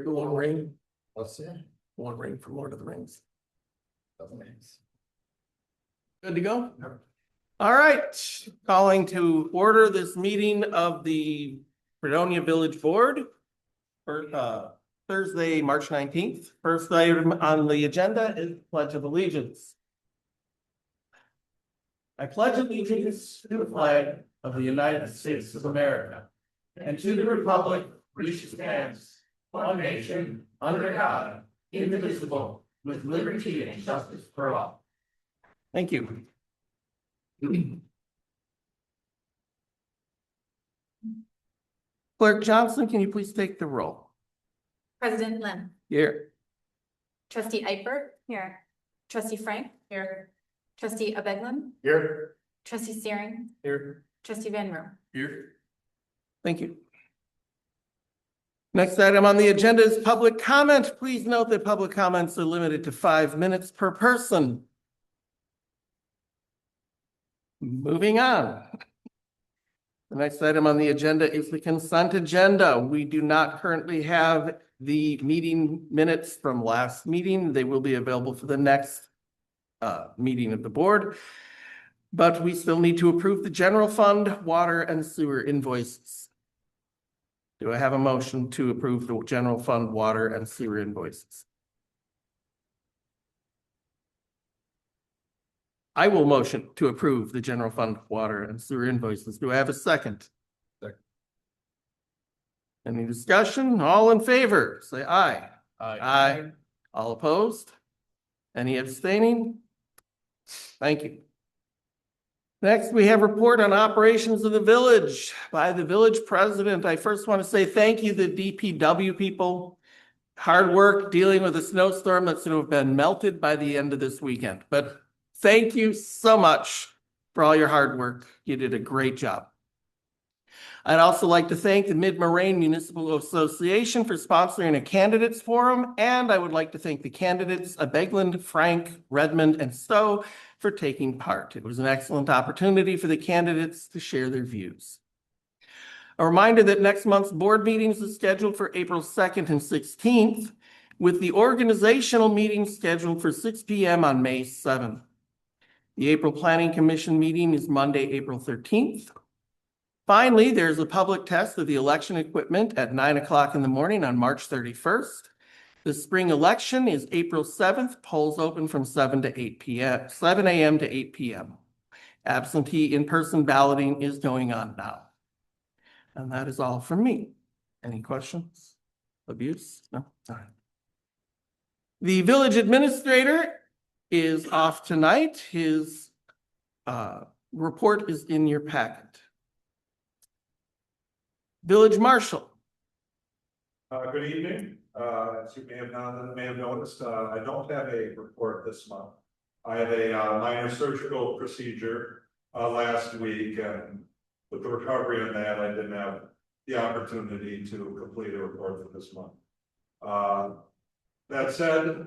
The One Ring, What's that? One Ring from Lord of the Rings. Thanks. Good to go? All right, calling to order this meeting of the Fredonia Village Board for Thursday, March 19th. First item on the agenda is Pledge of Allegiance. I pledge allegiance to the flag of the United States of America and to the republic which stands one nation under God, indivisible, with liberty and justice for all. Thank you. Clerk Johnson, can you please take the roll? President Lynn. Here. Trustee Eipert. Here. Trustee Frank. Here. Trustee Abeglin. Here. Trustee Searing. Here. Trustee Van Room. Here. Thank you. Next item on the agenda is public comment. Please note that public comments are limited to 5 minutes per person. Moving on. The next item on the agenda is the consent agenda. We do not currently have the meeting minutes from last meeting. They will be available for the next meeting of the board. But we still need to approve the general fund, water, and sewer invoices. Do I have a motion to approve the general fund, water, and sewer invoices? I will motion to approve the general fund, water, and sewer invoices. Do I have a second? Second. Any discussion? All in favor, say aye. Aye. Aye. All opposed? Any abstaining? Thank you. Next, we have report on operations of the village by the village president. I first want to say thank you to the DPW people. Hard work dealing with a snowstorm that's going to have been melted by the end of this weekend. But thank you so much for all your hard work. You did a great job. I'd also like to thank the Mid-Moraine Municipal Association for sponsoring a candidates forum, and I would like to thank the candidates Abeglin, Frank, Redmond, and Stowe for taking part. It was an excellent opportunity for the candidates to share their views. A reminder that next month's board meetings is scheduled for April 2nd and 16th, with the organizational meeting scheduled for 6 p.m. on May 7th. The April Planning Commission meeting is Monday, April 13th. Finally, there's a public test of the election equipment at 9 o'clock in the morning on March 31st. The spring election is April 7th. Polls open from 7 to 8 p.m., 7 a.m. to 8 p.m. Absentee in-person balloting is going on now. And that is all from me. Any questions? Abuse? No? All right. The village administrator is off tonight. His report is in your packet. Village Marshal. Good evening. As you may have noticed, I don't have a report this month. I had a minor surgical procedure last week, and with the recovery on that, I didn't have the opportunity to complete a report for this month. That said,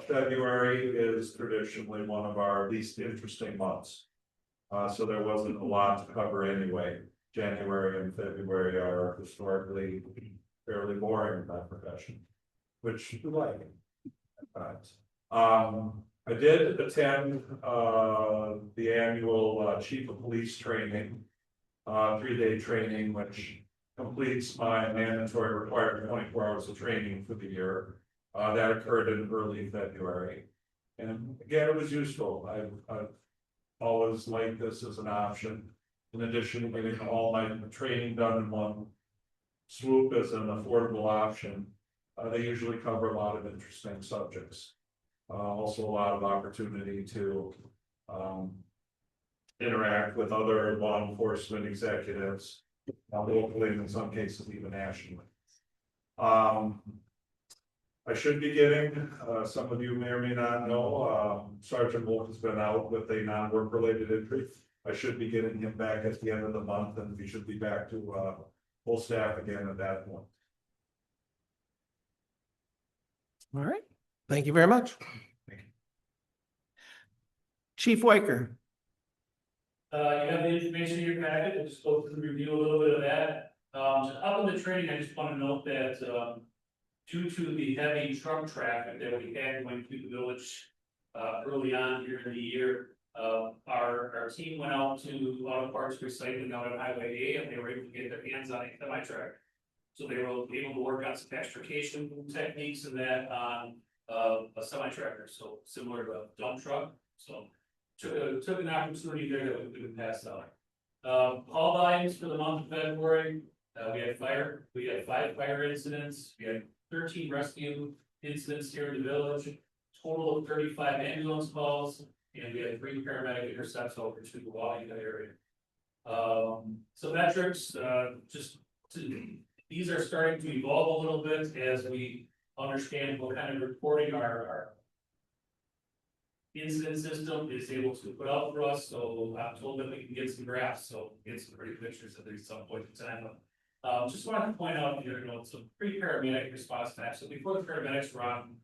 February is traditionally one of our least interesting months. So there wasn't a lot to cover anyway. January and February are historically fairly boring in my profession, which we like at times. I did attend the annual Chief of Police training, 3-day training, which completes my mandatory required 24 hours of training for the year. That occurred in early February. And again, it was useful. I've always liked this as an option. In addition to getting all my training done in one swoop as an affordable option, they usually cover a lot of interesting subjects. Also a lot of opportunity to interact with other law enforcement executives, locally and in some cases even nationally. I should be getting, some of you may or may not know, Sergeant Wolf has been out with a non-work related injury. I should be getting him back at the end of the month, and we should be back to full staff again at that point. All right. Thank you very much. Thank you. Chief Weicker. You have the information in your packet. We'll just go through and review a little bit of that. So up in the training, I just want to note that due to the heavy truck traffic that we had going through the village early on here in the year, our team went out to auto parts recycling out on Highway A, and they were able to get their hands on a semi-tractor. So they were able to work on some extrication techniques and that on a semi-tractor, so similar to a dump truck. So took an opportunity there that we couldn't pass up. Call volumes for the month of February, we had 5 fire incidents, we had 13 rescue incidents here in the village, total of 35 ambulance calls, and we had 3 paramedic intercepts over to the Waukegan area. Some metrics, these are starting to evolve a little bit as we understand what kind of reporting our incident system is able to put out for us. So I'm told that we can get some graphs, so get some pretty pictures at least some point in time. Just wanted to point out here, some pre-paramedic response times. So before the paramedics were on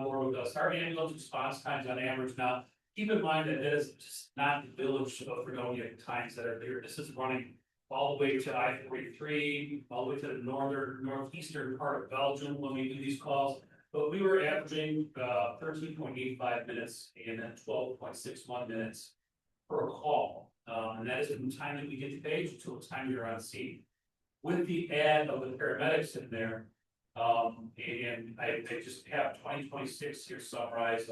board with us, our ambulance response times on average now, keep in mind that it is just not the village of Fredonia times that are there. This is running all the way to I-43, all the way to the northeastern part of Belgium when we do these calls. But we were averaging 13.85 minutes and then 12.61 minutes per call. And that is from the time that we get the page until the time you're on scene. With the add of the paramedics in there, and I just have 2026 here summarized.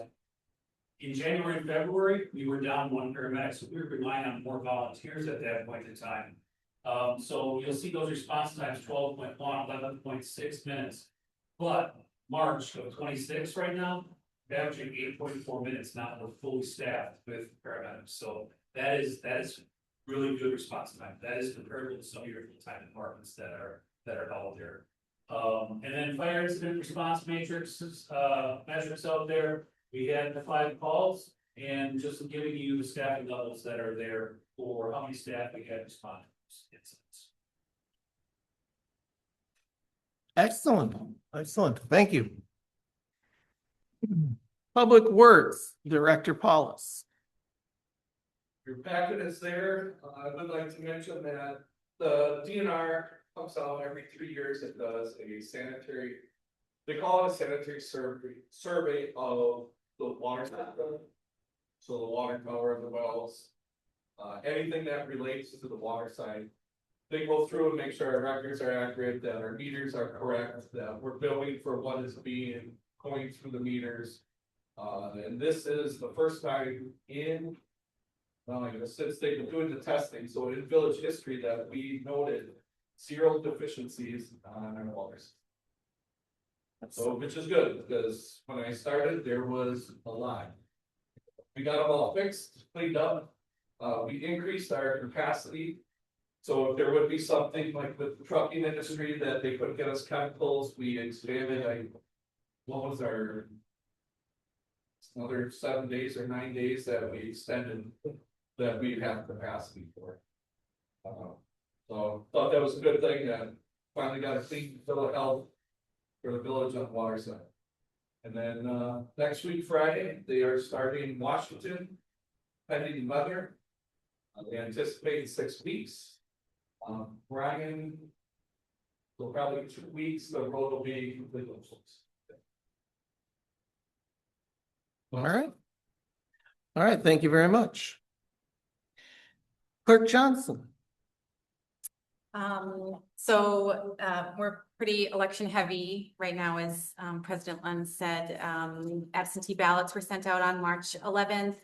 In January and February, we were down 1 paramedic, so we were relying on more volunteers at that point in time. So you'll see those response times 12.1, 11.6 minutes. But March of 26 right now, averaging 8.4 minutes now, we're fully staffed with paramedics. So that is really good response time. That is comparable to some of your full-time departments that are out there. And then fire incident response matrices, metrics out there. We had the 5 calls and just giving you the staffing levels that are there for how many staff we had respond to those incidents. Excellent, thank you. Public Works Director Paulus. Your packet is there. I would like to mention that the DNR comes out every 3 years. It does a sanitary, they call it a sanitary survey of the water system. So the water tower and the wells, anything that relates to the water side. They go through and make sure our records are accurate, that our meters are correct, that we're billing for what is going through the meters. And this is the first time in, since they've been doing the testing, so in village history that we noted 0 deficiencies on our waters. So, which is good, because when I started, there was a lot. We got them all fixed, cleaned up. We increased our capacity. So if there would be something like with the trucking industry that they couldn't get us chemicals, we expanded. What was our another 7 days or 9 days that we extended that we'd have capacity for. So thought that was a good thing that finally got a clean bill of health for the village on the water side. And then next week, Friday, they are starting Washington, pending weather. They anticipate 6 weeks. Brian, so probably 2 weeks, the road will be completely closed. All right, thank you very much. Clerk Johnson. We're pretty election heavy right now, as President Lund said. Absentee ballots were sent out on March 11th.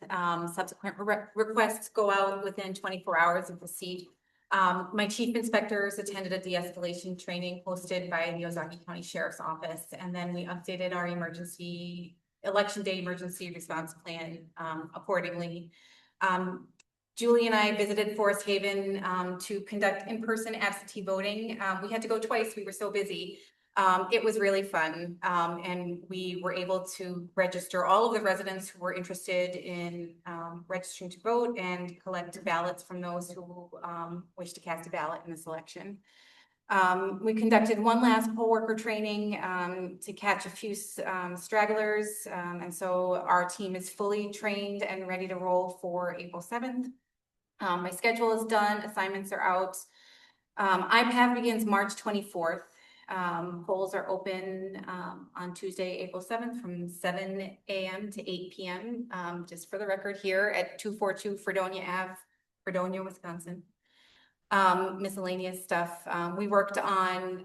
Subsequent requests go out within 24 hours of receipt. My chief inspectors attended a de-escalation training hosted by the Ozaukee County Sheriff's Office, and then we updated our election day emergency response plan accordingly. Julie and I visited Forest Haven to conduct in-person absentee voting. We had to go twice, we were so busy. It was really fun, and we were able to register all of the residents who were interested in registering to vote and collect ballots from those who wish to cast a ballot in this election. We conducted one last poll worker training to catch a few stragglers, and so our team is fully trained and ready to roll for April 7th. My schedule is done, assignments are out. IPAV begins March 24th. Polls are open on Tuesday, April 7th from 7 a.m. to 8 p.m. Just for the record here at 242 Fredonia Ave, Fredonia, Wisconsin. Miscellaneous stuff. We worked on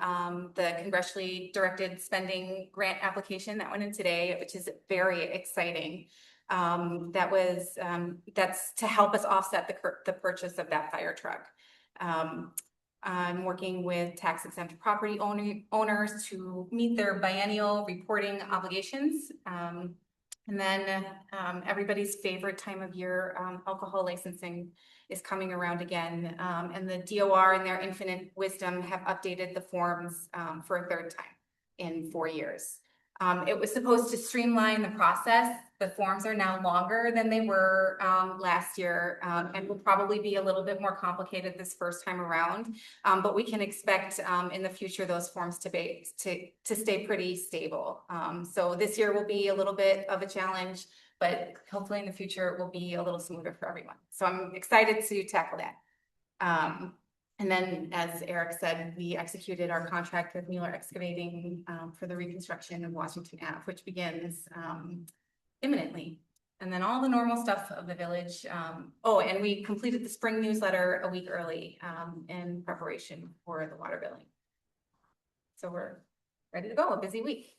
the congressionally directed spending grant application that went in today, which is very exciting. That's to help us offset the purchase of that fire truck. I'm working with tax exempt property owners to meet their biennial reporting obligations. And then everybody's favorite time of year, alcohol licensing is coming around again. And the DOR in their infinite wisdom have updated the forms for a third time in 4 years. It was supposed to streamline the process. The forms are now longer than they were last year and will probably be a little bit more complicated this first time around. But we can expect in the future those forms to stay pretty stable. So this year will be a little bit of a challenge, but hopefully in the future it will be a little smoother for everyone. So I'm excited to tackle that. And then, as Eric said, we executed our contract with Mueller Excavating for the reconstruction of Washington Ave, which begins imminently. And then all the normal stuff of the village. Oh, and we completed the spring newsletter a week early in preparation for the water billing. So we're ready to go, a busy week.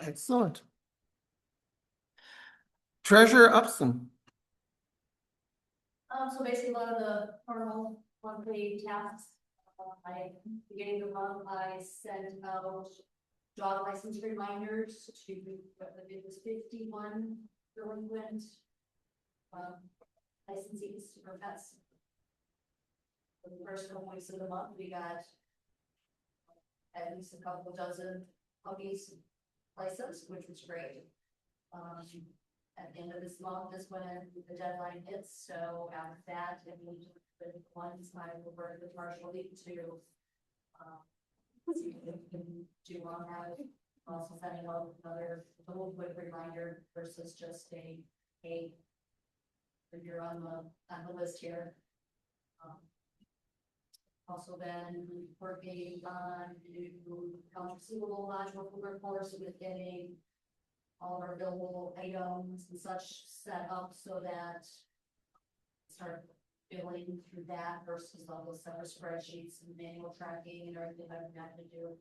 Excellent. Treasurer Upson. So basically, a lot of the normal monthly tasks. Beginning of the month, I sent out dog license reminders to, it was 51 delinquent licensees for pets. For the first couple weeks of the month, we got at least a couple dozen puppies licensed, which was great. At the end of this month is when the deadline hits, so after that, it will be the ones I will work with Marshall League to see what we can do on that. Also sending out another little quick reminder versus just a hey, if you're on the list here. Also been working on new accounts receivable module for workforce with getting all of our billable items and such set up so that start billing through that versus all those separate spreadsheets and manual tracking and everything I've got to do.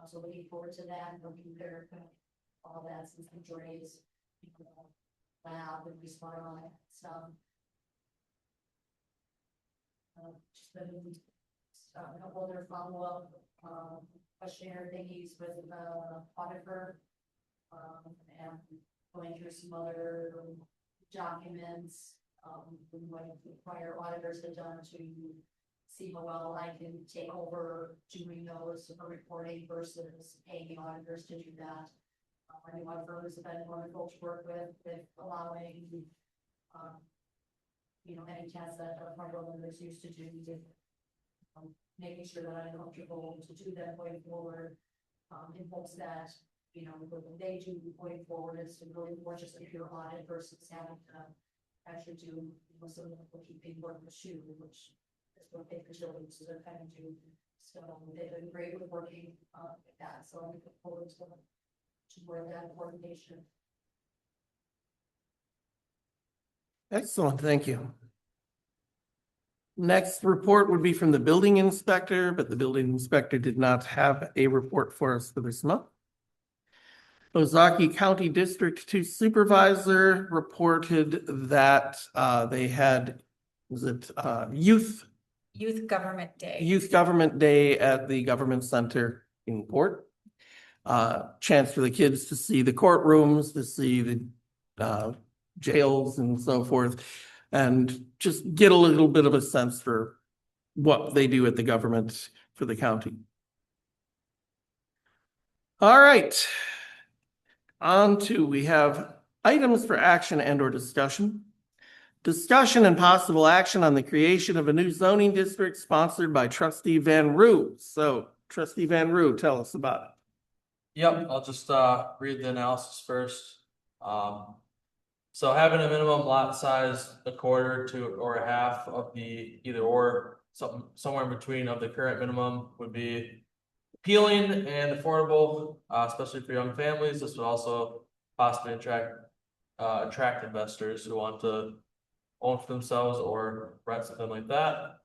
So looking forward to that and looking there all that since the majority is lab and respond on it. So just been a couple other follow-up questionnaire thingies with the auditor. And going through some other documents, what the prior auditors have done to see how well I can take over doing those reporting versus paying the auditors to do that. I know our firms have been wonderful to work with allowing, any tasks that our auditors used to do, making sure that I'm comfortable to do that going forward, in hopes that what they do going forward is to really more just a pure audit versus having to actually do some of the bookkeeping work with you, which is what they usually kind of do. So they've been great with working with that. So I'm looking forward to where that coordination. Excellent, thank you. Next report would be from the building inspector, but the building inspector did not have a report for us for this month. Ozark County District 2 Supervisor reported that they had, Youth Government Day. Youth Government Day at the Government Center in Port. Chance for the kids to see the courtrooms, to see the jails and so forth, and just get a little bit of a sense for what they do at the government for the county. All right. We have items for action and or discussion. Discussion and possible action on the creation of a new zoning district sponsored by Trustee Van Roo. So Trustee Van Roo, tell us about it. Yep, I'll just read the analysis first. So having a minimum lot size a quarter to or a half of the either or somewhere in between of the current minimum would be appealing and affordable, especially for young families. This would also possibly attract investors who want to own for themselves or rent something like that.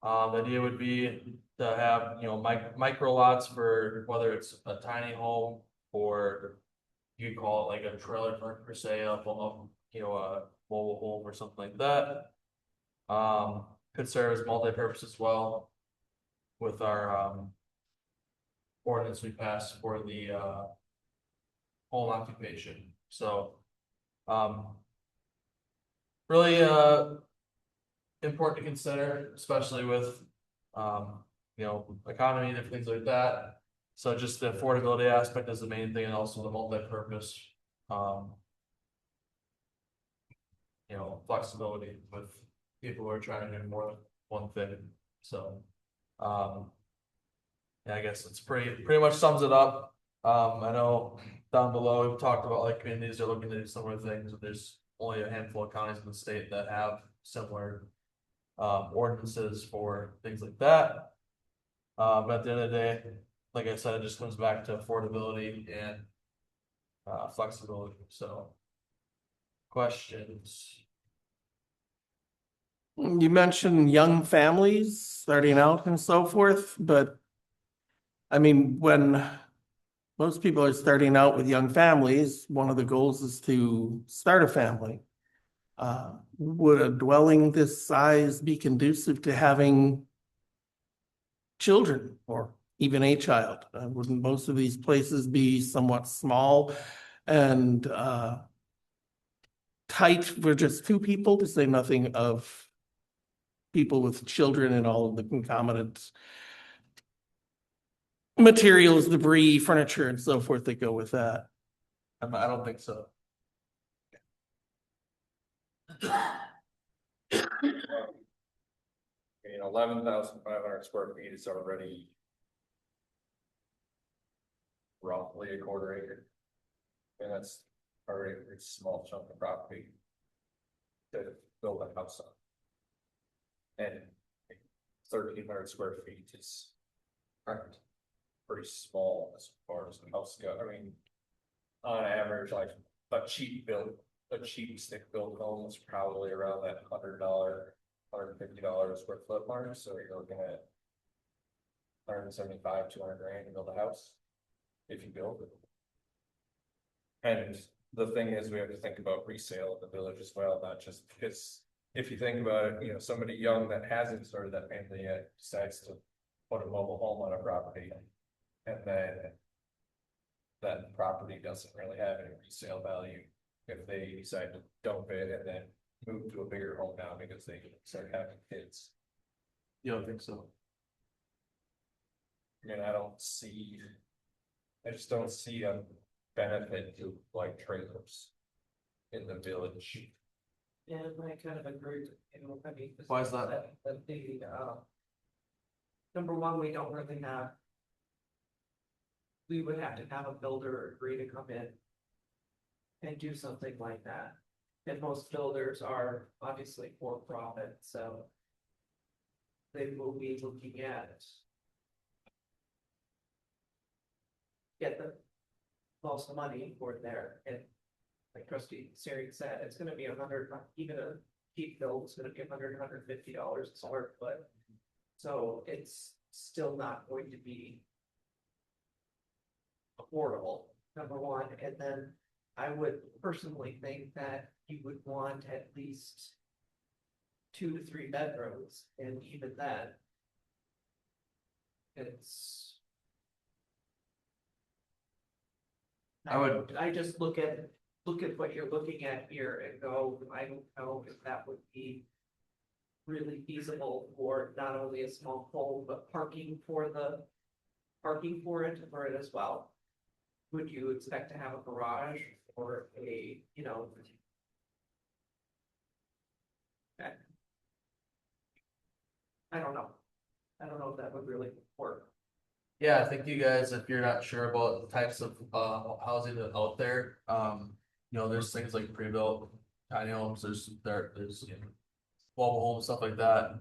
The idea would be to have, micro lots for whether it's a tiny home or you could call it like a trailer park per se, a mobile home or something like that. Could serve as multi-purpose as well with our, ordinance we passed for the, home occupation, so. Really, important to consider, especially with, economy and things like that. So just the affordability aspect is the main thing, and also the multi-purpose, flexibility with people who are trying to do more than one thing, so. Yeah, I guess it's pretty much sums it up. I know down below, we've talked about like communities are looking to do similar things, but there's only a handful of counties in the state that have similar ordinances for things like that. But at the end of the day, like I said, it just comes back to affordability and flexibility, so. Questions? You mentioned young families starting out and so forth, but I mean, when most people are starting out with young families, one of the goals is to start a family. Would a dwelling this size be conducive to having children or even a child? Wouldn't most of these places be somewhat small and tight for just two people, to say nothing of people with children and all of the concomitant materials, debris, furniture, and so forth that go with that? I don't think so. 11,500 square feet is already roughly a quarter acre. And that's already a pretty small chunk of property to build a house on. And 1,300 square feet is pretty small as far as the house goes. I mean, on average, like a cheap stick built home is probably around that $100, $150 square foot mark. So you're looking at 175, 200 grand to build a house if you build it. And the thing is, we have to think about resale in the village as well, not just because if you think about it, somebody young that hasn't started that family yet decides to put a mobile home on a property, and then that property doesn't really have any resale value if they decide to dump it and then move to a bigger home now because they start having kids. You don't think so? I mean, I just don't see a benefit to like trailers in the village. Yeah, I kind of agree, I mean. Why is that? That the, number one, we don't really have. We would have to have a builder agree to come in. And do something like that, and most builders are obviously for profit, so. They will be looking at. Get the most money for there, and like Trustee Siri said, it's gonna be even a cheap build, it's gonna be $150 a square foot. So it's still not going to be affordable, number one, and then I would personally think that you would want at least 2 to 3 bedrooms, and even that. It's. I just look at what you're looking at here and go, I don't know if that would be. Really feasible for not only a small home, but parking for it as well. Would you expect to have a garage or a, I don't know. I don't know if that would really work. Yeah, I think you guys, if you're not sure about the types of housing that out there, there's things like pre-built tiny homes, there's mobile homes, stuff like that.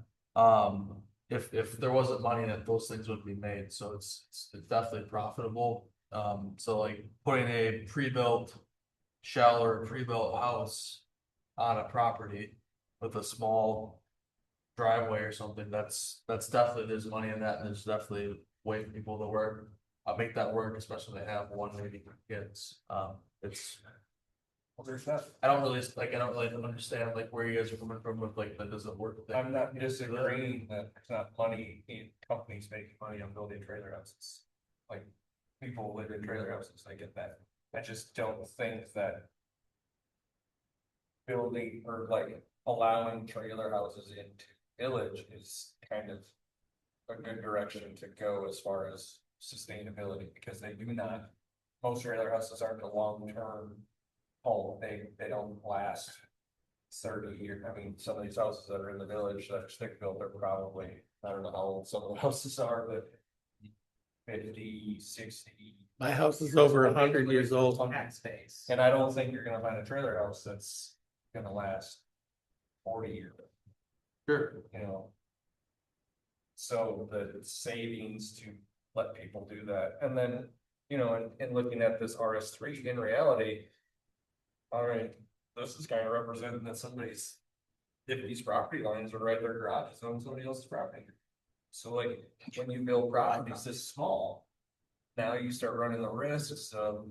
if there wasn't money that those things would be made, so it's definitely profitable. So like putting a pre-built shell or a pre-built house on a property with a small driveway or something, that's definitely, there's money in that, and there's definitely a way for people to work, make that work, especially when they have one, maybe two kids. It's, Well, there's not, I don't really understand like where you guys are coming from with like, that doesn't work thing. I'm not disagreeing that there's not money in companies making money on building trailer houses. Like, people live in trailer houses, I get that. I just don't think that building or like allowing trailer houses into village is kind of a good direction to go as far as sustainability, because they do not, most trailer houses aren't a long-term home, they don't last 30 years. I mean, some of these houses that are in the village that are stick built are probably, I don't know how old some of the houses are, but 50, 60. My house is over 100 years old. Tax space. And I don't think you're gonna find a trailer house that's gonna last 40 years, Sure. you know? So the savings to let people do that, and then, you know, in looking at this RS3, in reality. All right, this is kind of representing that somebody's, if these property lines are right their garage is on somebody else's property. So like, when you build properties this small, now you start running the risks of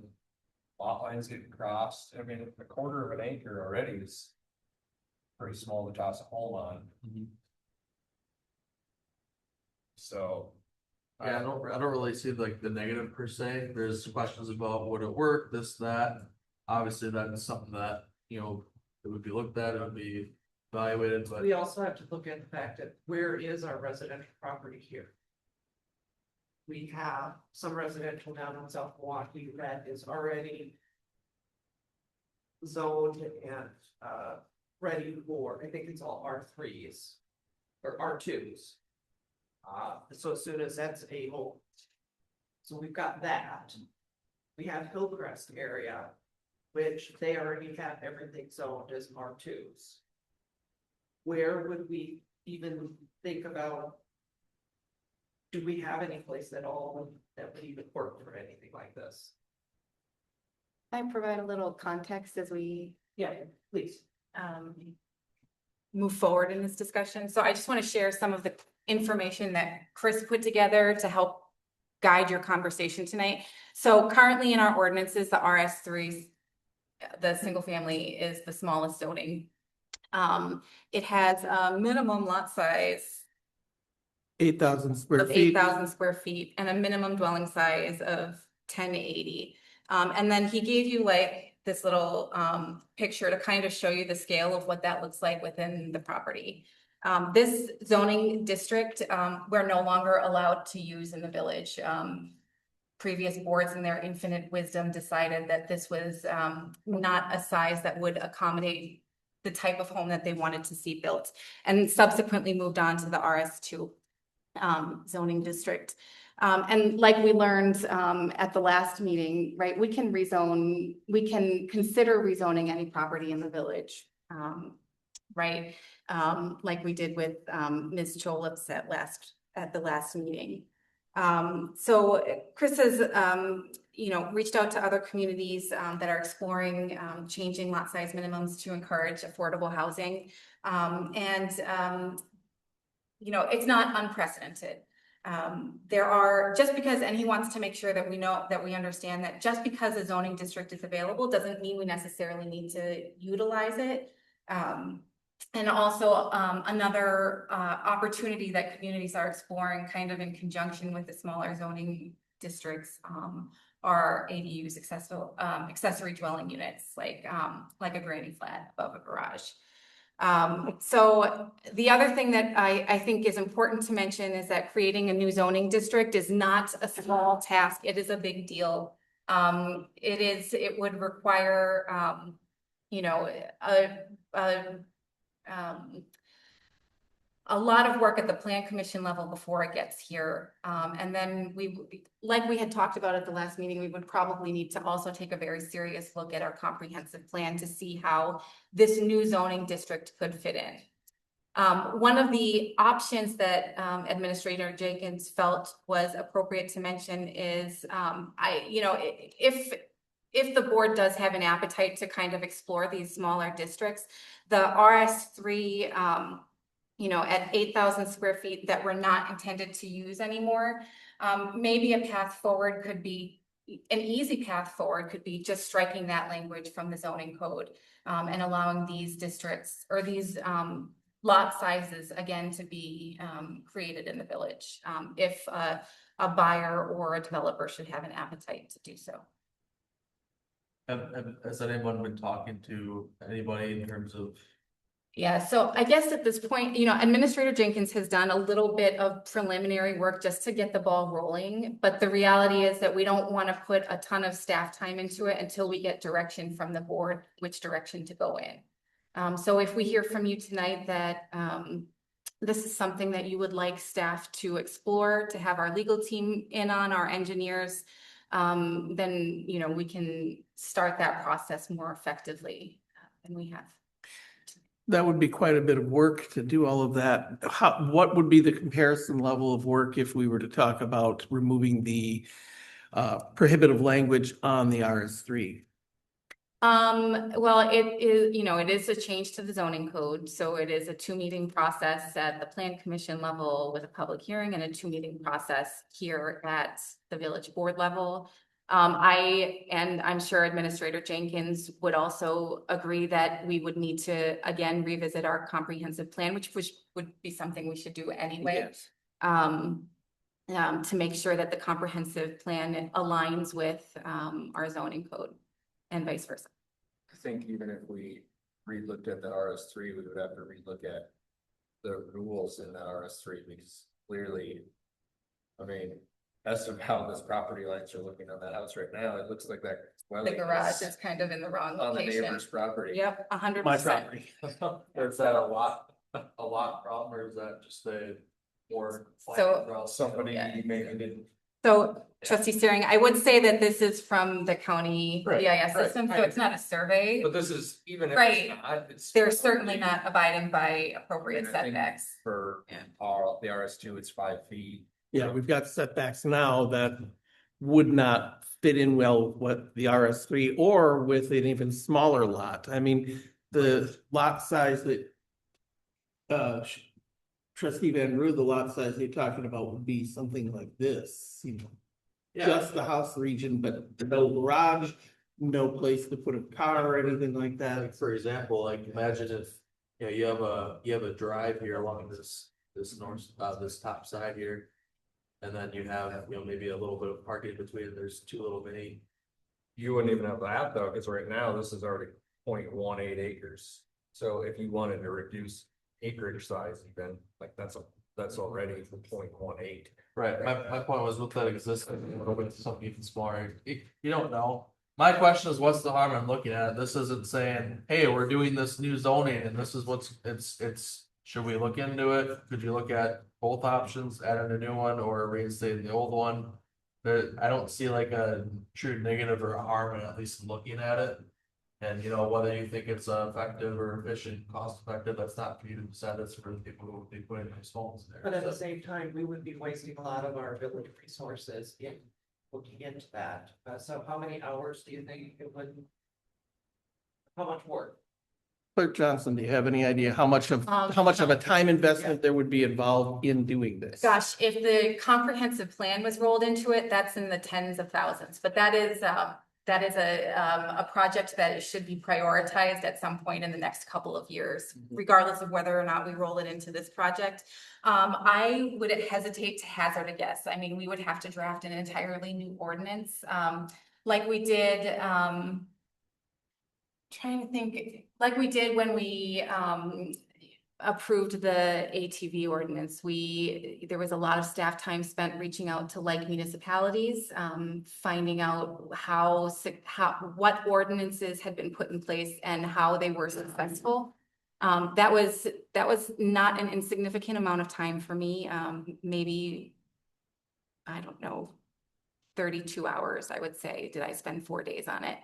lot lines getting crossed. I mean, a quarter of an acre already is pretty small to toss a hole on. Mhm. So. Yeah, I don't really see like the negative per se. There's questions about would it work, this, that. Obviously, that's something that, you know, it would be looked at, it would be evaluated, but We also have to look at the fact that where is our residential property here? We have some residential down in South Milwaukee that is already zoned and ready for, I think it's all R3s or R2s. So as soon as that's able, so we've got that. We have Hillcrest area, which they already have everything zoned as R2s. Where would we even think about? Do we have any place at all that would even work for anything like this? I provide a little context as we Yeah, please. Move forward in this discussion. So I just want to share some of the information that Chris put together to help guide your conversation tonight. So currently in our ordinances, the RS3s, the single family is the smallest zoning. It has a minimum lot size 8,000 square of feet. 8,000 square feet and a minimum dwelling size of 1080. And then he gave you like this little picture to kind of show you the scale of what that looks like within the property. This zoning district, we're no longer allowed to use in the village. Previous boards in their infinite wisdom decided that this was not a size that would accommodate the type of home that they wanted to see built, and subsequently moved on to the RS2 zoning district. And like we learned at the last meeting, right, we can rezone, we can consider rezoning any property in the village, right? Like we did with Ms. Cholips at the last meeting. So Chris has, you know, reached out to other communities that are exploring changing lot size minimums to encourage affordable housing. You know, it's not unprecedented. There are, just because, and he wants to make sure that we know, that we understand that just because a zoning district is available doesn't mean we necessarily need to utilize it. And also another opportunity that communities are exploring kind of in conjunction with the smaller zoning districts are ADUs, accessory dwelling units, like a granny flat above a garage. So the other thing that I think is important to mention is that creating a new zoning district is not a small task. It is a big deal. It would require, you know, a lot of work at the plan commission level before it gets here. And then like we had talked about at the last meeting, we would probably need to also take a very serious look at our comprehensive plan to see how this new zoning district could fit in. One of the options that Administrator Jenkins felt was appropriate to mention is, if the board does have an appetite to kind of explore these smaller districts, the RS3, at 8,000 square feet that we're not intended to use anymore, maybe a path forward could be, an easy path forward could be just striking that language from the zoning code, and allowing these districts or these lot sizes again to be created in the village, if a buyer or a developer should have an appetite to do so. Has anyone been talking to anybody in terms of? Yeah, so I guess at this point, Administrator Jenkins has done a little bit of preliminary work just to get the ball rolling. But the reality is that we don't want to put a ton of staff time into it until we get direction from the board, which direction to go in. So if we hear from you tonight that this is something that you would like staff to explore, to have our legal team in on, our engineers, then, we can start that process more effectively than we have. That would be quite a bit of work to do all of that. What would be the comparison level of work if we were to talk about removing the prohibitive language on the RS3? Well, it is, it is a change to the zoning code, so it is a 2-meeting process at the plan commission level with a public hearing and a 2-meeting process here at the village board level. I'm sure Administrator Jenkins would also agree that we would need to, again, revisit our comprehensive plan, which would be something we should do anyway. Yes. To make sure that the comprehensive plan aligns with, our zoning code and vice versa. I think even if we re-looked at the RS3, we would have to relook at the rules in the RS3 because clearly, I mean, as to how this property lines are looking on that house right now, it looks like that. The garage is kind of in the wrong on the location. neighbor's property. Yep, 100%. My property. Is that a lot problem, or is that just a more? So- Somebody Yeah. maybe didn't. So Trustee Steering, I would say that this is from the county Right, GIS right, system, so right. it's not a survey. But this is, even if Right. it's not, it's. They're certainly not abiding by appropriate I mean, I think setbacks. For Yeah. the RS2, it's 5 feet. Yeah, we've got setbacks now that would not fit in well with what the RS3 or with an even smaller lot. I mean, the lot size that Trustee Van Roo, the lot size you're talking about would be something like this, just the house region, but no garage, no place to put a car or anything like that. Like, for example, like imagine if, you have a drive here along this north, this top side here. And then you have, maybe a little bit of parking between, there's 2 little mini. You wouldn't even have that though, because right now this is already 0.18 acres. So if you wanted to reduce acreage size, even like that's already from 0.18. Right, my point was with that existing, a little bit something even smaller, you don't know. My question is, what's the harm in looking at it? This isn't saying, hey, we're doing this new zoning and this is what's, it's, should we look into it? Could you look at both options, adding a new one or reinstating the old one? I don't see like a true negative or a harm in at least looking at it. And whether you think it's effective or efficient, cost effective, that's not for you to decide, that's for the people who will be putting these homes there. But at the same time, we would be wasting a lot of our village resources in looking into that. So how many hours do you think it would? How much work? Clerk Johnson, do you have any idea how much of a time investment there would be involved in doing this? Gosh, if the comprehensive plan was rolled into it, that's in the tens of thousands, but that is a project that should be prioritized at some point in the next couple of years, regardless of whether or not we roll it into this project. I would hesitate to hazard a guess. I mean, we would have to draft an entirely new ordinance, like we did, trying to think, like we did when we approved the ATV ordinance. There was a lot of staff time spent reaching out to like municipalities, finding out what ordinances had been put in place and how they were successful. That was not an insignificant amount of time for me. Maybe, I don't know, 32 hours, I would say, did I spend 4 days on it.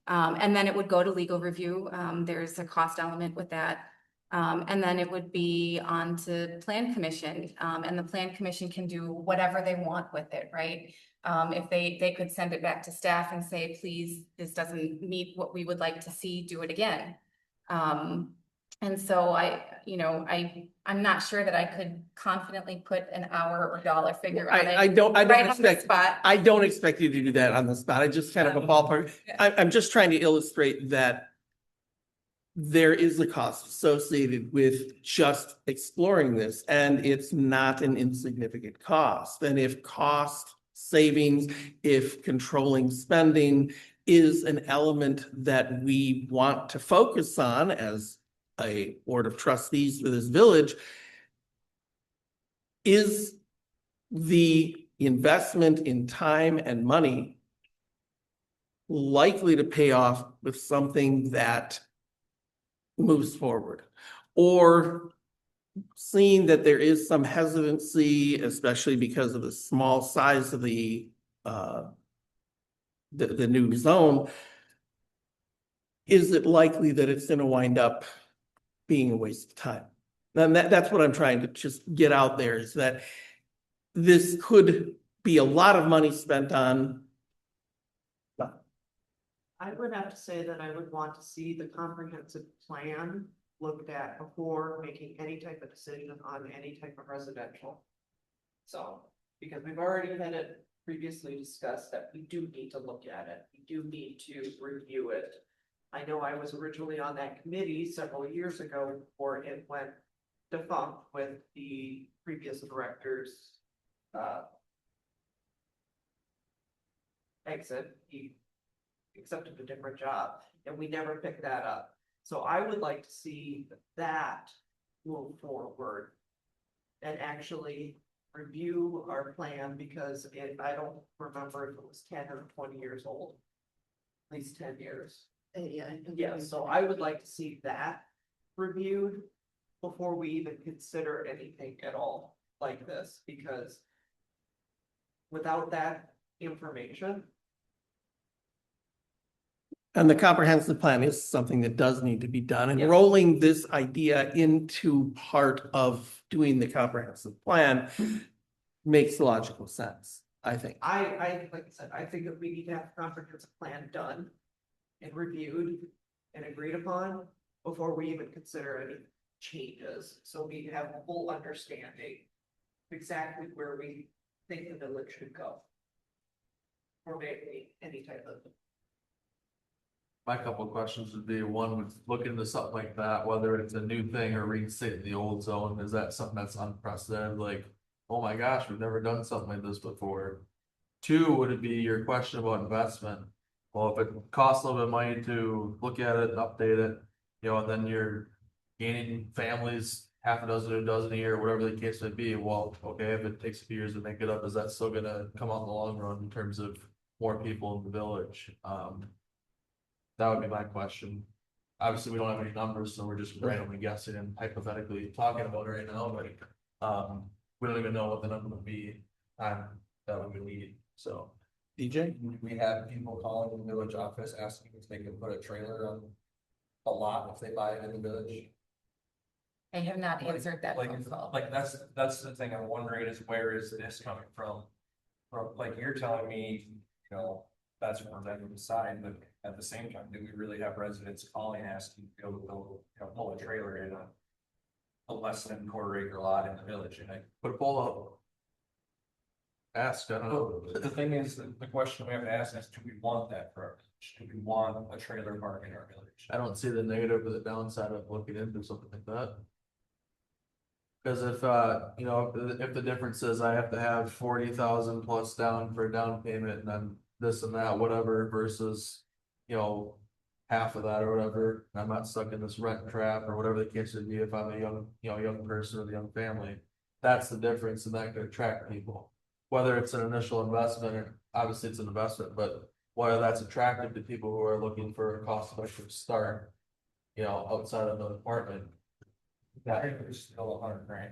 And then it would go to legal review. There's a cost element with that. And then it would be on to Plan Commission, and the Plan Commission can do whatever they want with it, right? If they could send it back to staff and say, please, this doesn't meet what we would like to see, do it again. And so I'm not sure that I could confidently put an hour or dollar figure on it. I don't right on the expect, spot. I don't expect you to do that on the spot. I just kind of a ballpark. Yeah. I'm just trying to illustrate that there is a cost associated with just exploring this, and it's not an insignificant cost. And if cost savings, if controlling spending is an element that we want to focus on as a board of trustees for this village, is the investment in time and money likely to pay off with something that moves forward? Or seeing that there is some hesitancy, especially because of the small size of the new zone, is it likely that it's going to wind up being a waste of time? And that's what I'm trying to just get out there, is that this could be a lot of money spent on. I would have to say that I would want to see the comprehensive plan looked at before making any type of decision on any type of residential. So, because we've already had it previously discussed that we do need to look at it, we do need to review it. I know I was originally on that committee several years ago before it went defunct with the previous director's exit. He accepted a different job and we never picked that up. So I would like to see that move forward and actually review our plan, because I don't remember if it was 10 or 20 years old. At least 10 years. Yeah, so I would like to see that reviewed before we even consider anything at all like this, because without that information. And the comprehensive plan is something that does need to be done, and Yes. rolling this idea into part of doing the comprehensive plan makes logical sense, I think. Like I said, I think that we need to have a comprehensive plan done and reviewed and agreed upon before we even consider any changes. So we have a full understanding of exactly where we think the village should go. Or maybe any type of. My couple of questions would be, one, would look into something like that, whether it's a new thing or reinstating the old zone, is that something that's unprecedented? Like, oh my gosh, we've never done something like this before. Two, would it be your question about investment? Well, if it costs a little bit of money to look at it and update it, and then you're gaining families, half a dozen or a dozen a year, whatever the case may be, well, okay, if it takes a few years to make it up, is that still gonna come out in the long run in terms of more people in the village? That would be my question. Obviously, we don't have any numbers, so we're just randomly guessing and hypothetically talking about it right now, but we don't even know what the number would be that we would need, so. DJ? We have people calling the village office asking if they can put a trailer on a lot if they buy it in the village. I have not answered that phone call. Like, that's the thing I'm wondering, is where is this coming from? Like, you're telling me, that's for them to decide, but at the same time, do we really have residents calling asking to go pull a trailer in a less than quarter acre lot in the village? And Put a poll up. Ask, I don't know. the thing is, the question we have to ask is, do we want that for our village? Do we want a trailer park in our village? I don't see the negative or the downside of looking into something like that. Cause if if the difference is I have to have 40,000 plus down for a down payment and then this and that, whatever, versus, half of that or whatever, and I'm not stuck in this rent trap or whatever the case would be if I'm a young person with a young family. That's the difference, and that could attract people. Whether it's an initial investment, or obviously it's an investment, but whether that's attractive to people who are looking for a cost-effective start, outside of an apartment. That is still $100,000.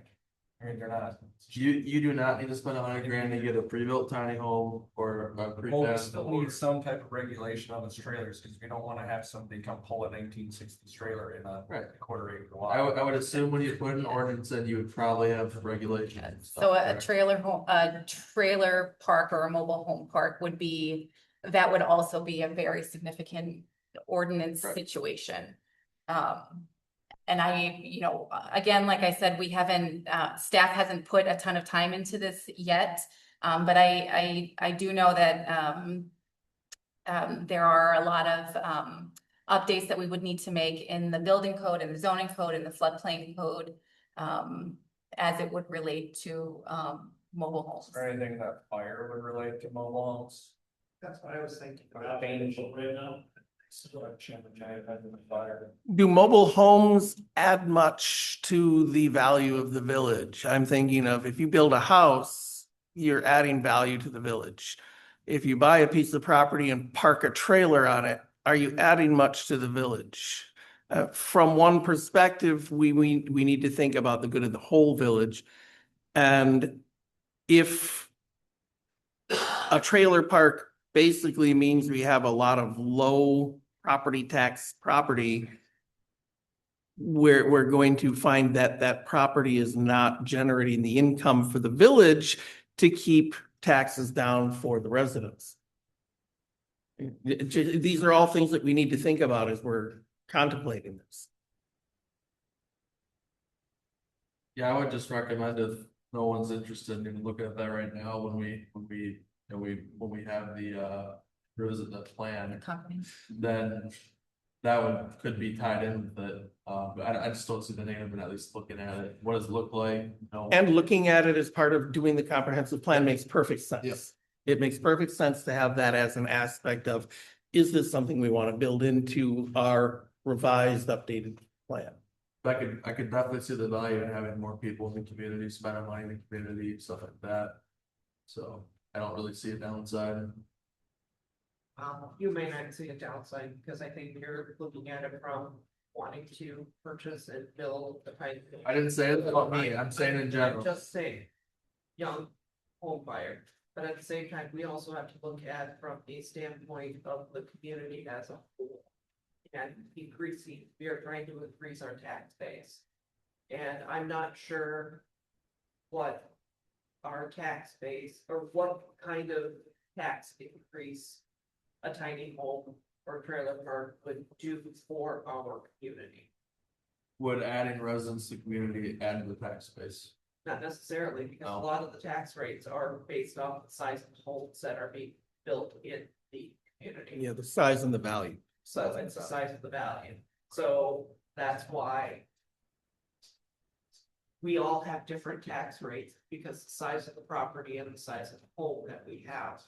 I mean, they're not. You do not need to spend $100,000 to get a pre-built tiny home or a Well, we prefab. still need some type of regulation on the trailers, because we don't wanna have somebody come pull a 1960s trailer in a Right. quarter acre I lot. would assume when you put an ordinance in, you would probably have regulations. and stuff, So a correct? trailer home, a trailer park or a mobile home park would be, that would also be a very significant ordinance Right. situation. And again, like I said, we haven't, staff hasn't put a ton of time into this yet. But I do know that, there are a lot of, updates that we would need to make in the building code and the zoning code and the floodplain code, as it would relate to, mobile homes. Or anything that fire would relate to mobile homes. That's what I was thinking. Right now. Fire. Do mobile homes add much to the value of the village? I'm thinking of if you build a house, you're adding value to the village. If you buy a piece of property and park a trailer on it, are you adding much to the village? From one perspective, we need to think about the good of the whole village. And if a trailer park basically means we have a lot of low property tax property, we're going to find that that property is not generating the income for the village to keep taxes down for the residents. These are all things that we need to think about as we're contemplating this. Yeah, I would just recommend if no one's interested in looking at that right now, when we have the revisit the plan, Company. then that could be tied in with it. But I just don't see the negative in at least looking at it. What does it look like? You know? And looking at it as part of doing the comprehensive plan makes perfect sense. Yep. It makes perfect sense to have that as an aspect of, is this something we want to build into our revised, updated plan? I could definitely see the value in having more people in the community, spending money in the community, stuff like that. So I don't really see a downside. You may not see a downside because I think you're looking at it from wanting to purchase and build the type. I didn't say it about me, I'm saying in general. I'm just saying, young home buyer, but at the same time, we also have to look at from a standpoint of the community as a whole. And we are trying to increase our tax base. And I'm not sure what our tax base or what kind of tax increase a tiny home or trailer park would do for our community. Would adding residents to the community add to the tax base? Not necessarily, because a Oh. lot of the tax rates are based off the size of homes that are being built in the community. Yeah, the size and the value. So it's the size of the value. So that's why we all have different tax rates because the size of the property and the size of the home that we have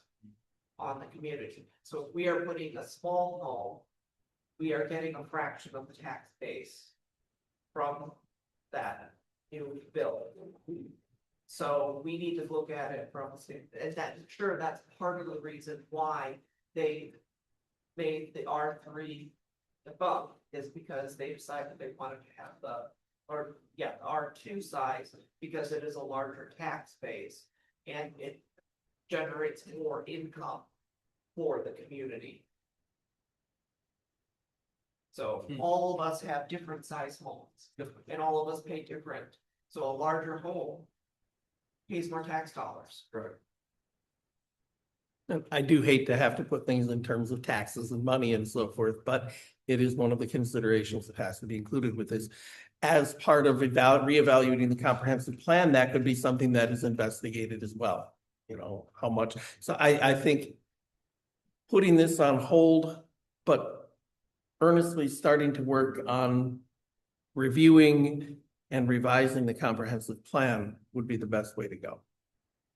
on the community. So if we are putting a small home, we are getting a fraction of the tax base from that new bill. So we need to look at it from a standpoint, and that's part of the reason why they made the R3 above is because they decided they wanted to have the R2 size because it is a larger tax base and it generates more income for the community. So all of us have different size homes and all of us pay different. So a larger home pays more tax dollars. Correct. And I do hate to have to put things in terms of taxes and money and so forth, but it is one of the considerations that has to be included with this. As part of reevaluating the comprehensive plan, that could be something that is investigated as well. You know, how much, so I think putting this on hold, but earnestly starting to work on reviewing and revising the comprehensive plan would be the best way to go.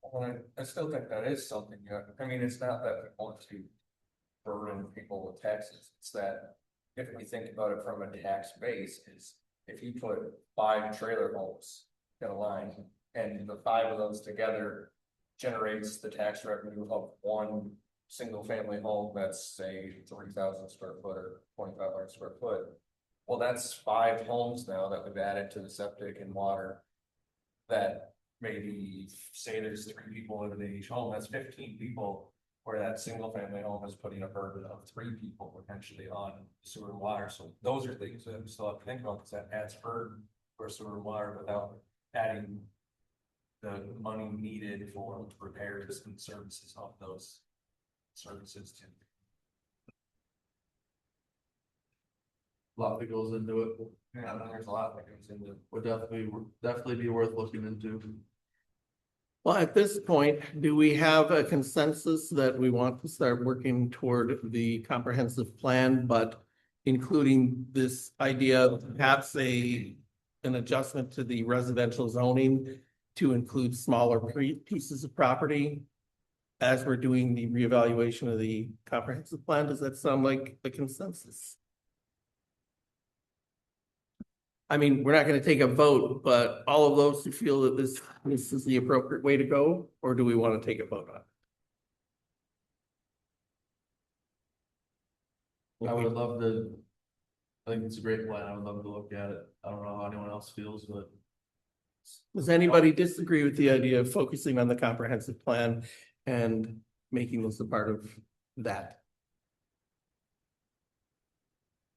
Well, I still think that is something, I mean, it's not that we want to burden people with taxes, it's that if we think about it from a tax base, is if you put 5 trailer homes in a line, and the 5 of those together generates the tax revenue of one single family home that's say 3,000 square foot or 2,500 square foot. Well, that's 5 homes now that we've added to the septic and water. that maybe say there's 3 people living in each home, that's 15 people. Where that single family home is putting a burden of 3 people potentially on sewer and water, so those are things that we still have to think about, because that adds burden for sewer and water without adding. The money needed for repairs and services of those services too. A lot that goes into it, Yeah, there's a lot that goes into. would definitely be worth looking into. Well, at this point, do we have a consensus that we want to start working toward the comprehensive plan, but including this idea of perhaps an adjustment to the residential zoning to include smaller pieces of property as we're doing the reevaluation of the comprehensive plan? Does that sound like a consensus? I mean, we're not gonna take a vote, but all of those who feel that this is the appropriate way to go, or do we want to take a vote on it? I would love to, I think it's a great plan, I would love to look at it, I don't know how anyone else feels, but. Does anybody disagree with the idea of focusing on the comprehensive plan and making this a part of that?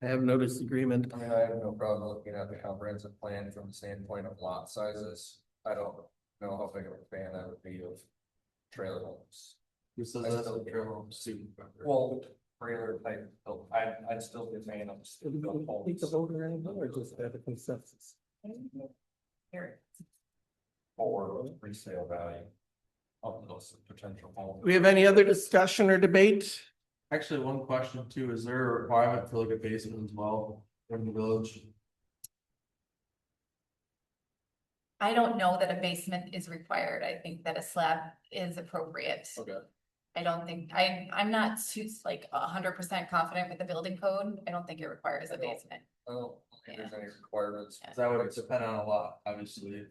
I have no disagreement. I mean, I have no problem looking at the comprehensive plan from the standpoint of lot sizes. I don't know how big of a fan I would be of trailer homes. Who says I that's still- a trailer home too? Well, trailer type, I'd still be a fan of. Take the vote or anything, or just have a consensus? For resale value of those potential homes. Do we have any other discussion or debate? Actually, one question too, is there a requirement for like a basement as well in the village? I don't know that a basement is required. I think that a slab is appropriate. Okay. I don't think, I'm not like 100% confident with the building code. I don't think it requires a basement. I don't think there's any requirements. 'Cause that would depend on a lot, obviously.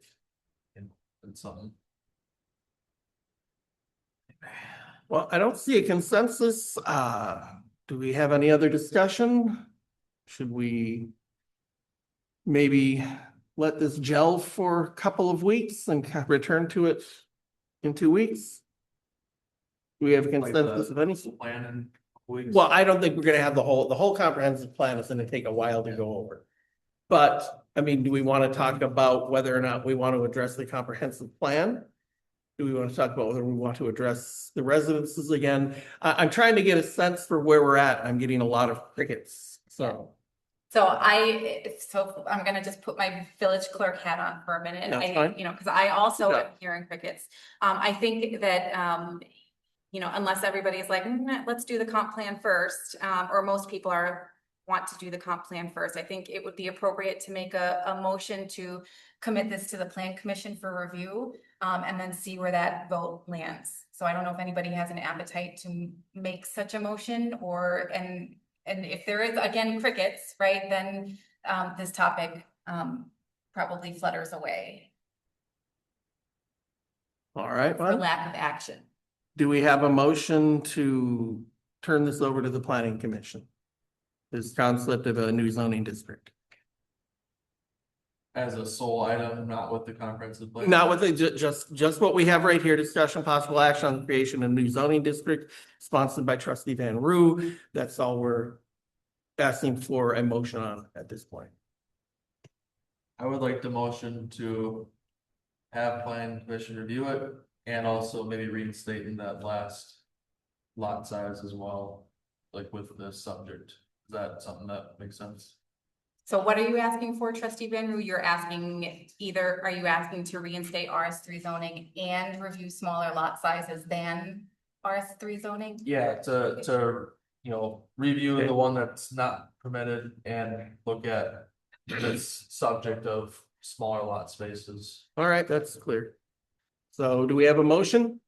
In something. Well, I don't see a consensus. Do we have any other discussion? Should we maybe let this gel for a couple of weeks and return to it in 2 weeks? Do we have a Like the consensus of any? Plan in weeks. Well, I don't think we're gonna have the whole comprehensive plan is gonna take a while to go over. But, I mean, do we want to talk about whether or not we want to address the comprehensive plan? Do we want to talk about whether we want to address the residences again? I'm trying to get a sense for where we're at. I'm getting a lot of crickets, so. So I'm gonna just put my village clerk hat on for a minute. That's fine. You know, because I also Yeah. am hearing crickets. I think that, you know, unless everybody's like, let's do the comp plan first, or most people want to do the comp plan first. I think it would be appropriate to make a motion to commit this to the plan commission for review, and then see where that vote lands. So I don't know if anybody has an appetite to make such a motion, or, and if there is, again, crickets, right, then, this topic, probably flutters away All right, for well, lack of action. do we have a motion to turn this over to the planning commission? This concept of a new zoning district. As a sole item, not with the comprehensive plan. Not with just what we have right here, discussion, possible action on the creation of a new zoning district sponsored by trustee Van Roo. That's all we're asking for a motion on at this point. I would like the motion to have plan commission review it and also maybe reinstating that last lot size as well, like with this subject. Is that something that makes sense? So what are you asking for, trustee Van Roo? You're asking are you asking to reinstate RS3 zoning and review smaller lot sizes than RS3 zoning? Yeah, to, you know, review the one that's not permitted and look at this subject of smaller lot spaces. All right, that's clear. So do we have a motion?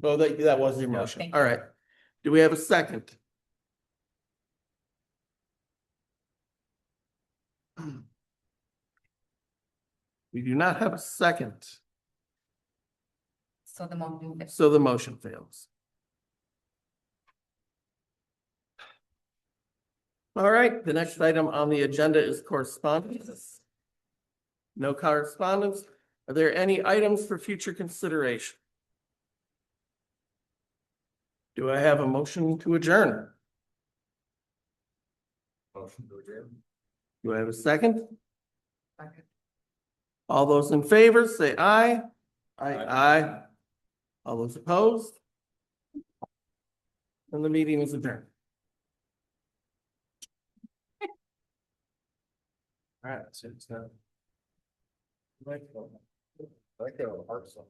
Well, that was your Yeah. motion. Thank All right. Do we have a second? We do not have a second, So the motion. so the motion fails. All right, the next item on the agenda is correspondence. No correspondence. Are there any items for future consideration? Do I have a motion to adjourn? Motion to adjourn. Do I have a second? All those in favor, say aye. Aye. All those opposed? And the meeting is adjourned. All right, so it's, I like that heart song.